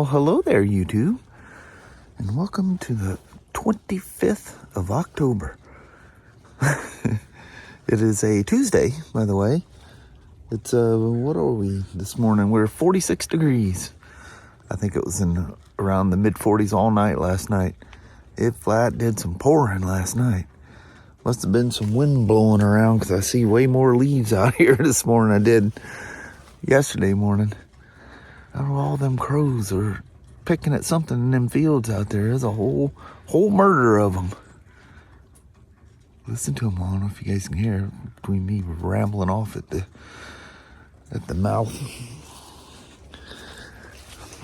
Well, hello there, YouTube, and welcome to the 25th of October. It is a Tuesday, by the way. It's, what are we this morning? We're 46 degrees. I think it was in around the mid-40s all night last night. It flat did some pouring last night. Must have been some wind blowing around because I see way more leaves out here this morning than I did yesterday morning. I don't know, all them crows are picking at something in them fields out there. There's a whole murder of them. Listen to them. I don't know if you guys can hear between me rambling off at the mouth.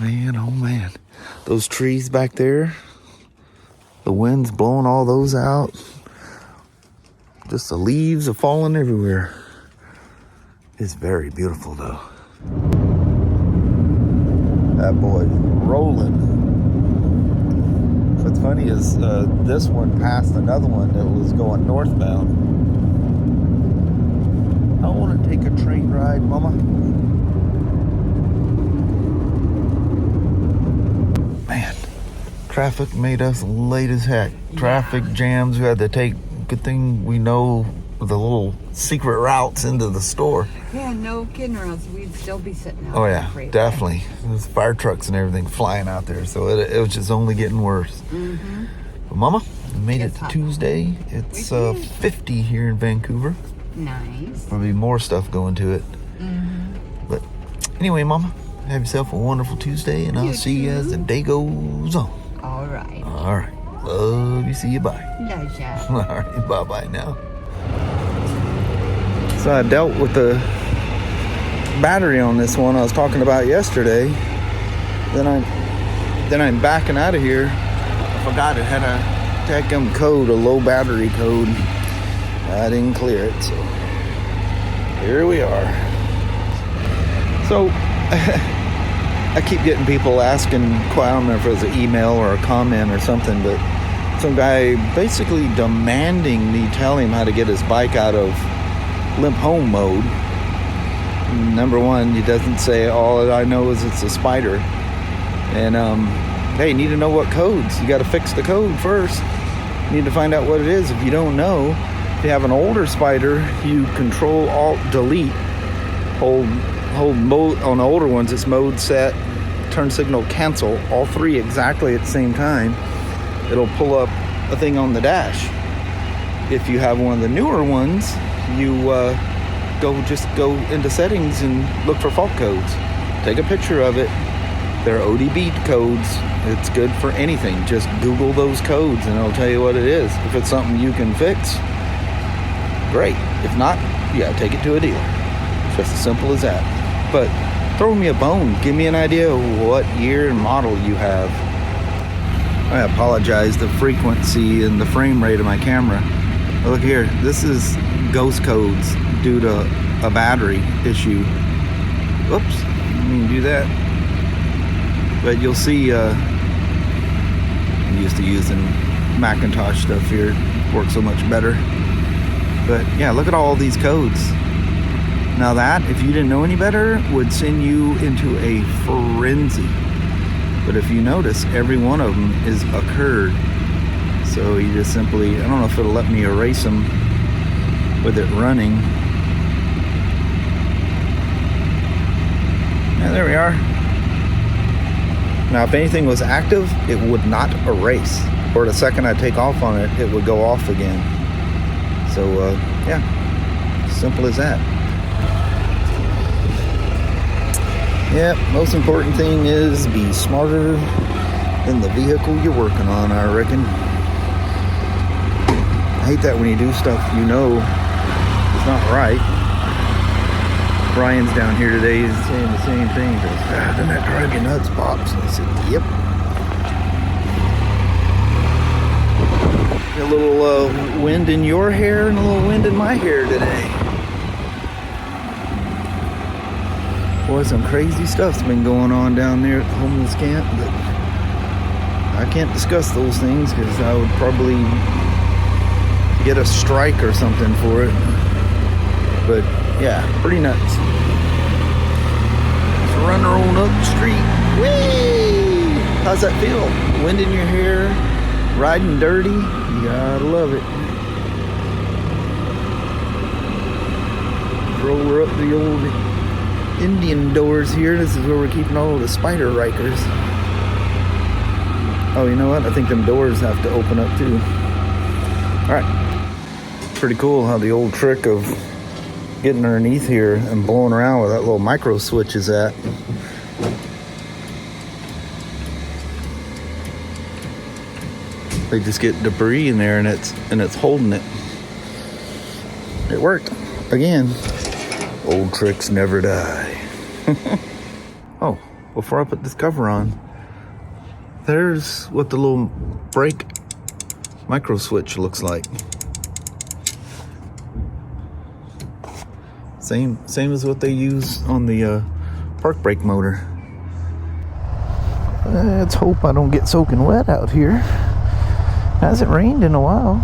Man, oh man. Those trees back there, the wind's blowing all those out. Just the leaves are falling everywhere. It's very beautiful though. That boy's rolling. What's funny is this one passed another one that was going northbound. I want to take a train ride, Mama. Man, traffic made us late as heck. Traffic jams. We had to take. Good thing we know the little secret routes into the store. Yeah, no kidding, or else we'd still be sitting out. Oh yeah, definitely. There's fire trucks and everything flying out there, so it was just only getting worse. Mm-hmm. But Mama, we made it to Tuesday. It's 50 here in Vancouver. Nice. Probably more stuff going to it. Mm-hmm. But anyway, Mama, have yourself a wonderful Tuesday, and I'll see you as the day goes on. All right. All right. Love you. See you. Bye. Love ya. All right. Bye-bye now. So I dealt with the battery on this one I was talking about yesterday. Then I'm backing out of here. I forgot it had a TechM code, a low battery code. I didn't clear it, so here we are. So I keep getting people asking, I don't know if it was an email or a comment or something, but some guy basically demanding me tell him how to get his bike out of limp home mode. Number one, he doesn't say, all I know is it's a Spyder. And hey, you need to know what codes. You got to fix the code first. You need to find out what it is. If you don't know, if you have an older Spyder, you Control Alt Delete, hold mode. On the older ones, it's mode, set, turn signal, cancel, all three exactly at the same time. It'll pull up a thing on the dash. If you have one of the newer ones, you just go into settings and look for fault codes. Take a picture of it. They're ODB codes. It's good for anything. Just Google those codes and it'll tell you what it is. If it's something you can fix, great. If not, you gotta take it to a dealer. It's just as simple as that. But throw me a bone. Give me an idea of what year and model you have. I apologize, the frequency and the frame rate of my camera. But look here, this is ghost codes due to a battery issue. Whoops, didn't mean to do that. But you'll see, I'm used to using Macintosh stuff here. It works so much better. But yeah, look at all these codes. Now that, if you didn't know any better, would send you into a frenzy. But if you notice, every one of them is occurred. So you just simply, I don't know if it'll let me erase them with it running. Yeah, there we are. Now if anything was active, it would not erase. Or the second I take off on it, it would go off again. So yeah, simple as that. Yeah, most important thing is be smarter than the vehicle you're working on, I reckon. I hate that when you do stuff you know it's not right. Brian's down here today, he's saying the same thing. He goes, doesn't that drive you nuts, Pops? And I said, yep. A little wind in your hair and a little wind in my hair today. Boy, some crazy stuff's been going on down there at the homeless camp, but I can't discuss those things because I would probably get a strike or something for it. But yeah, pretty nuts. Let's run her on up the street. Whee! How's that feel? Wind in your hair, riding dirty. You gotta love it. Roll up the old Indian doors here. This is where we're keeping all of the Spyder Rikers. Oh, you know what? I think them doors have to open up too. Alright. Pretty cool how the old trick of getting underneath here and blowing around with that little micro switch is at. They just get debris in there and it's holding it. It worked. Again. Old tricks never die. Oh, before I put this cover on, there's what the little brake micro switch looks like. Same as what they use on the park brake motor. Let's hope I don't get soaking wet out here. Hasn't rained in a while.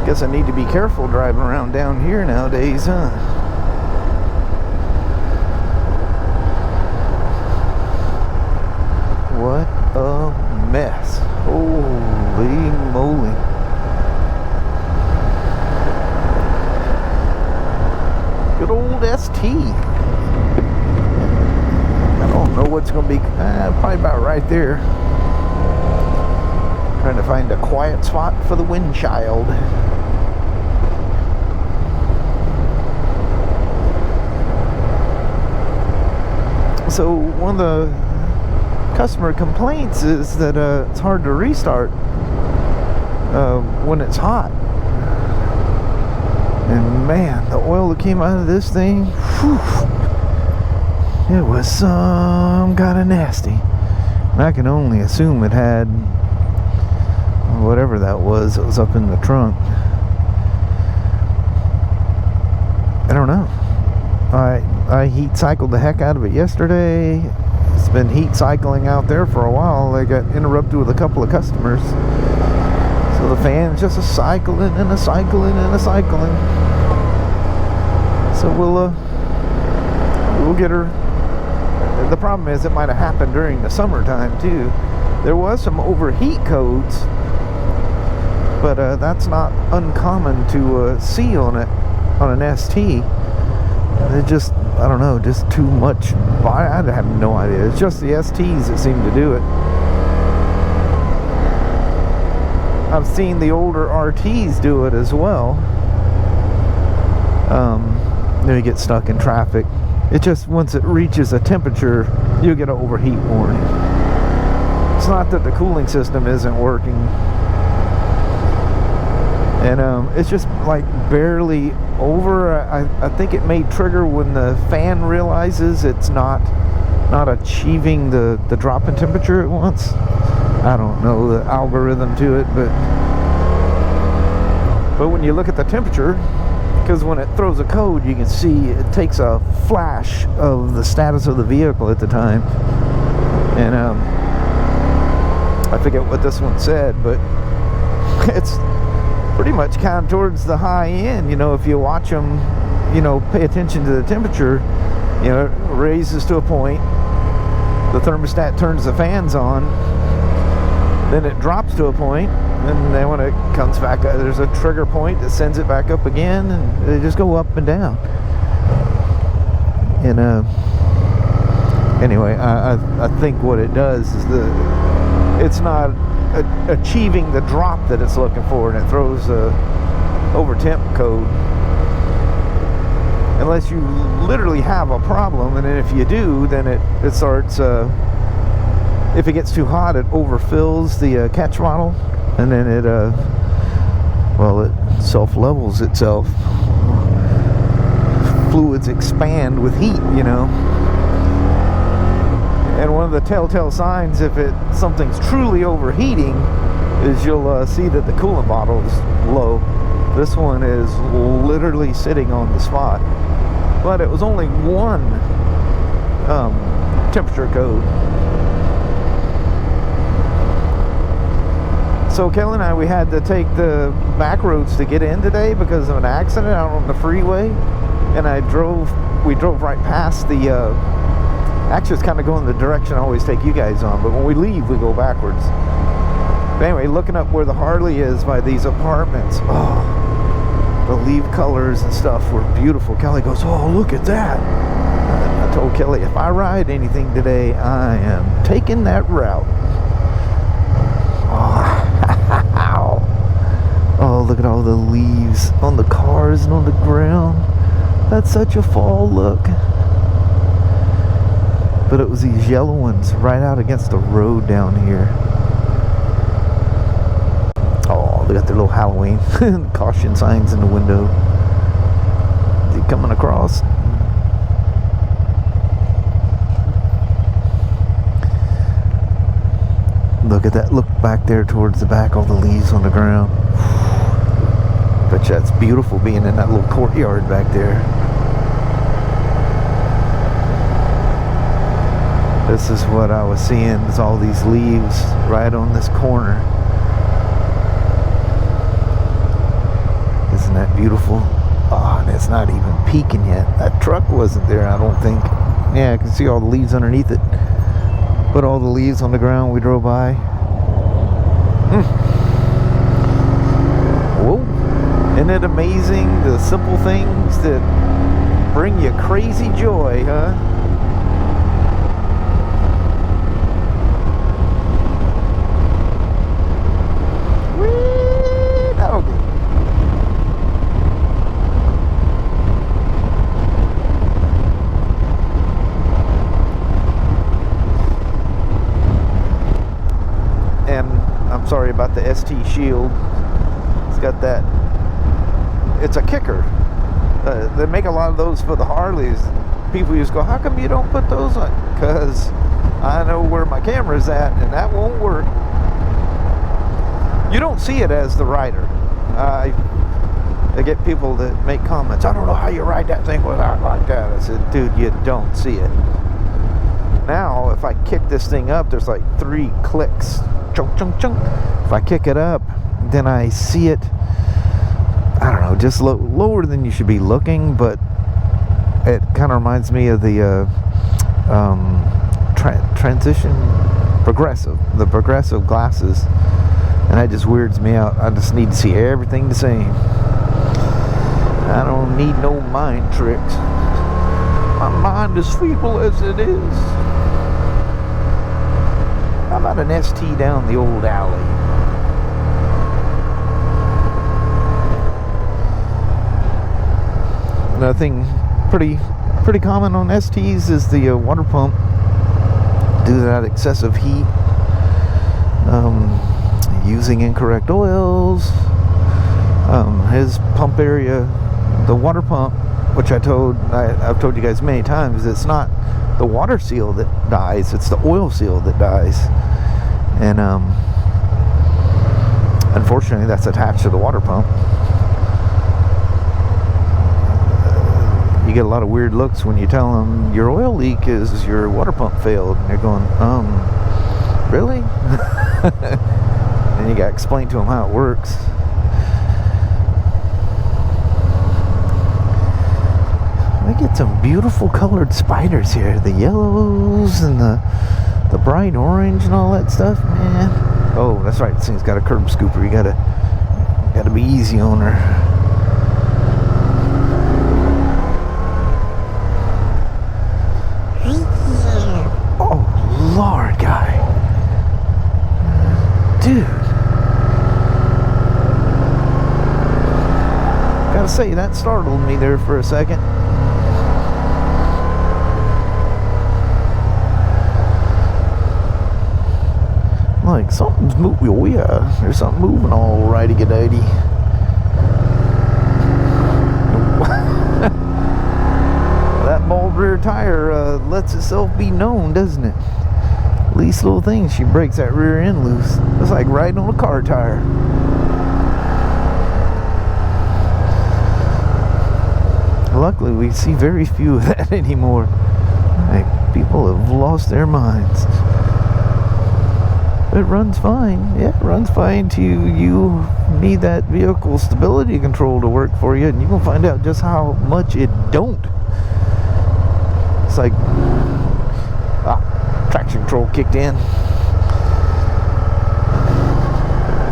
Guess I need to be careful driving around down here nowadays, huh? What a mess. Holy moly. Good old ST. I don't know what's going to be, probably about right there. Trying to find a quiet spot for the windchild. So one of the customer complaints is that it's hard to restart when it's hot. And man, the oil that came out of this thing, whew, it was some kind of nasty. And I can only assume it had whatever that was up in the trunk. I don't know. I heat cycled the heck out of it yesterday. It's been heat cycling out there for a while. They got interrupted with a couple of customers. So the fan's just a cycling and a cycling and a cycling. So we'll get her. The problem is it might have happened during the summertime too. There was some overheat codes, but that's not uncommon to see on an ST. It just, I don't know, just too much. I have no idea. It's just the STs that seem to do it. I've seen the older RTs do it as well. They get stuck in traffic. It just, once it reaches a temperature, you get an overheat warning. It's not that the cooling system isn't working. And it's just like barely over. I think it may trigger when the fan realizes it's not achieving the drop in temperature it wants. I don't know the algorithm to it, but when you look at the temperature, because when it throws a code, you can see it takes a flash of the status of the vehicle at the time. And I forget what this one said, but it's pretty much kind of towards the high end. You know, if you watch them, you know, pay attention to the temperature, you know, it raises to a point, the thermostat turns the fans on, then it drops to a point, and then when it comes back up, there's a trigger point that sends it back up again, and they just go up and down. And anyway, I think what it does is it's not achieving the drop that it's looking for, and it throws a over temp code unless you literally have a problem. And then if you do, then it starts if it gets too hot, it overfills the catch bottle, and then it self levels itself. Fluids expand with heat, you know. And one of the telltale signs if something's truly overheating is you'll see that the coolant bottle is low. This one is literally sitting on the spot. But it was only one temperature code. So Kelly and I, we had to take the back roads to get in today because of an accident out on the freeway, and we drove right past the actually it's kind of going the direction I always take you guys on, but when we leave we go backwards. But anyway, looking up where the Harley is by these apartments, oh, the leaf colors and stuff were beautiful. Kelly goes, oh, look at that. I told Kelly, if I ride anything today, I am taking that route. Oh, look at all the leaves on the cars and on the ground. That's such a fall look. But it was these yellow ones right out against the road down here. Oh, they got their little Halloween caution signs in the window. Is he coming across? Look at that. Look back there towards the back, all the leaves on the ground. Bet you that's beautiful being in that little courtyard back there. This is what I was seeing, is all these leaves right on this corner. Isn't that beautiful? Oh, and it's not even peaking yet. That truck wasn't there, I don't think. Yeah, I can see all the leaves underneath it. But all the leaves on the ground we drove by. Whoa. Isn't it amazing, the simple things that bring you crazy joy, huh? Whee, doggy. And I'm sorry about the ST Shield. It's got that. It's a kicker. They make a lot of those for the Harleys. People just go, how come you don't put those on? Because I know where my camera's at, and that won't work. You don't see it as the rider. I get people that make comments, I don't know how you ride that thing without like that. I said, dude, you don't see it. Now, if I kick this thing up, there's like 3 clicks. Chunk, chunk, chunk. If I kick it up, then I see it, I don't know, just lower than you should be looking, but it kind of reminds me of the the progressive glasses, and that just weirds me out. I just need to see everything the same. I don't need no mind tricks. My mind is feeble as it is. How about an ST down the old alley? Another thing pretty common on STs is the water pump. Due to that excessive heat, using incorrect oils, his pump area, the water pump, which I've told you guys many times, it's not the water seal that dies, it's the oil seal that dies. And unfortunately that's attached to the water pump. You get a lot of weird looks when you tell them your oil leak is your water pump failed, and they're going, really? And you got to explain to them how it works. I get some beautiful colored spiders here, the yellows and the bright orange and all that stuff, man. Oh, that's right, this thing's got a curb scooper. You gotta be easy on her. Oh Lord, guy, dude, gotta say, that startled me there for a second. Like something's moving. Oh yeah, there's something moving all righty-ga-dighty. That bald rear tire lets itself be known, doesn't it? Least little thing, she breaks that rear end loose. It's like riding on a car tire. Luckily, we see very few of that anymore. Like, people have lost their minds. It runs fine. Yeah, it runs fine till you need that vehicle stability control to work for you, and you're gonna find out just how much it don't. It's like, traction control kicked in.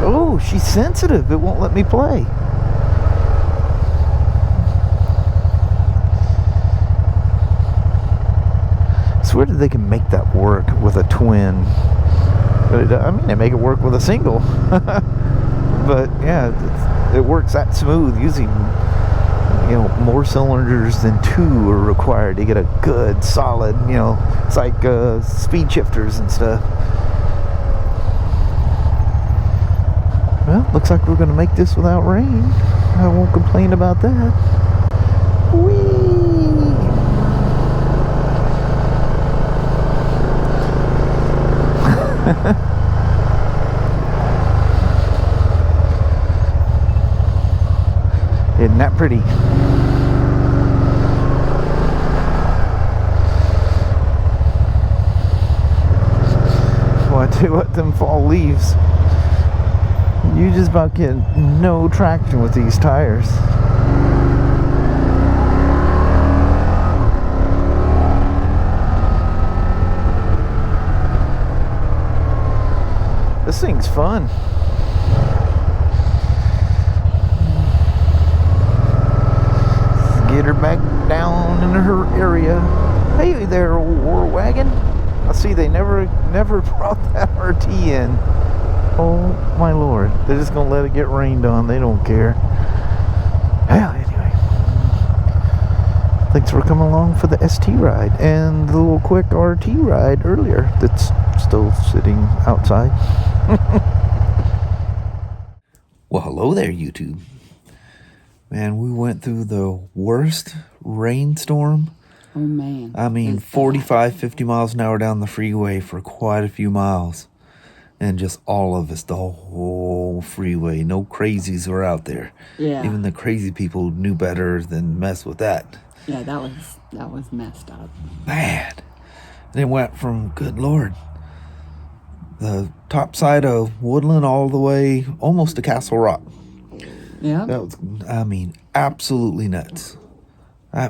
Oh, she's sensitive. It won't let me play. I swear that they can make that work with a twin. I mean, they make it work with a single. But yeah, it works that smooth using, you know, more cylinders than 2 are required to get a good solid, you know, it's like speed shifters and stuff. Well, looks like we're going to make this without rain. I won't complain about that. Whee! Isn't that pretty? Well, I tell you what, them fall leaves, you just about get no traction with these tires. This thing's fun. Let's get her back down in her area. Hey there, old war wagon. I see they never brought that RT in. Oh my lord. They're just gonna let it get rained on. They don't care. Well, anyway. Thanks for coming along for the ST ride and the little quick RT ride earlier that's still sitting outside. Well, hello there, YouTube. Man, we went through the worst rainstorm. Oh, man. I mean, 45, 50 miles an hour down the freeway for quite a few miles. And just all of us, the whole freeway. No crazies were out there. Yeah. Even the crazy people knew better than mess with that. Yeah, that was messed up. Man. And it went from, good Lord, the top side of Woodland all the way almost to Castle Rock. Yeah. That was, I mean, absolutely nuts. I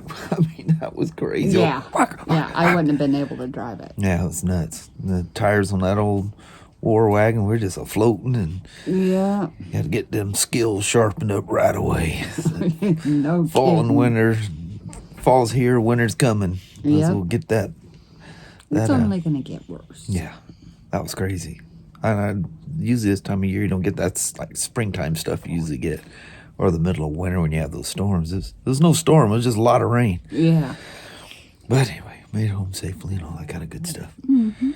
mean, that was crazy. Yeah. Yeah, I wouldn't have been able to drive it. Yeah, it was nuts. The tires on that old war wagon were just floating, and Yeah. you had to get them skills sharpened up right away. No Fall and kidding. winter. Fall's here, winter's coming. Yep. So we'll get that. It's only going to get worse. Yeah, that was crazy. And usually this time of year, you don't get that like springtime stuff you usually get. Or the middle of winter when you have those storms. There's no storm. It was just a lot of rain. Yeah. But anyway, made it home safely and all that kind of good stuff. Mm-hmm.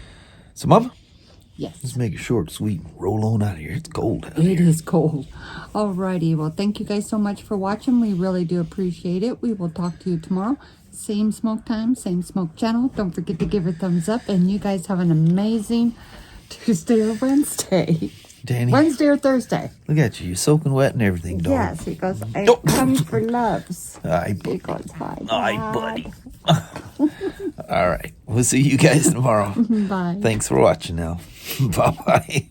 So, Mama, Yes. let's make it short, sweet, and roll on out of here. It's cold out It here. is cold. Alrighty. Well, thank you guys so much for watching. We really do appreciate it. We will talk to you tomorrow. Same smoke time, same smoke channel. Don't forget to give it a thumbs up. And you guys have an amazing Tuesday or Wednesday. Danny, Wednesday or Thursday. look at you. You're soaking wet and everything, dog. Yes, he goes, I Oh. come for loves. Aye, He buddy. goes, bye. Aye, buddy. All right. We'll see you guys tomorrow. Bye. Thanks for watching now. Bye-bye.